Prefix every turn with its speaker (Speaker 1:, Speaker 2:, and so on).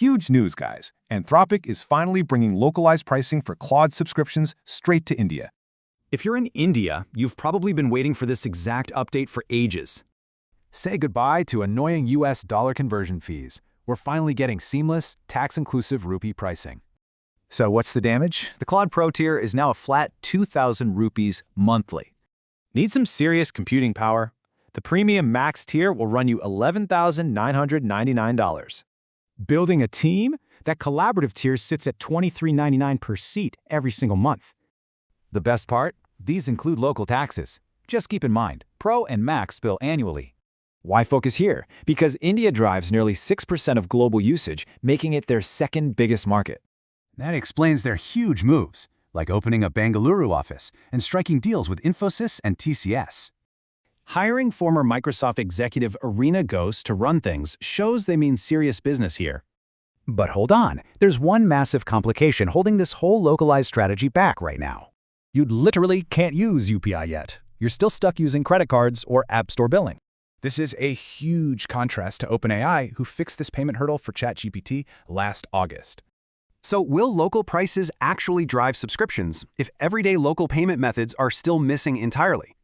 Speaker 1: Huge news, guys. Anthropic is finally bringing localized pricing for Claude subscriptions straight to India.
Speaker 2: If you're in India, you've probably been waiting for this exact update for ages.
Speaker 3: Say goodbye to annoying US dollar conversion fees. We're finally getting seamless, tax-inclusive rupee pricing.
Speaker 4: So what's the damage? The Claude Pro tier is now a flat 2,000 rupees monthly.
Speaker 5: Need some serious computing power? The Premium Max tier will run you $11,999.
Speaker 3: Building a team? That collaborative tier sits at $23.99 per seat every single month.
Speaker 4: The best part? These include local taxes. Just keep in mind, Pro and Max bill annually.
Speaker 6: Why focus here? Because India drives nearly 6% of global usage, making it their second biggest market.
Speaker 7: That explains their huge moves, like opening a Bengaluru office and striking deals with Infosys and TCS.
Speaker 8: Hiring former Microsoft executive Irina Ghosh to run things shows they mean serious business here.
Speaker 9: But hold on, there's one massive complication holding this whole localized strategy back right now.
Speaker 10: You literally can't use UPI yet. You're still stuck using credit cards or App Store billing.
Speaker 11: This is a huge contrast to OpenAI, who fixed this payment hurdle for ChatGPT last August.
Speaker 12: So will local prices actually drive subscriptions if everyday local payment methods are still missing entirely?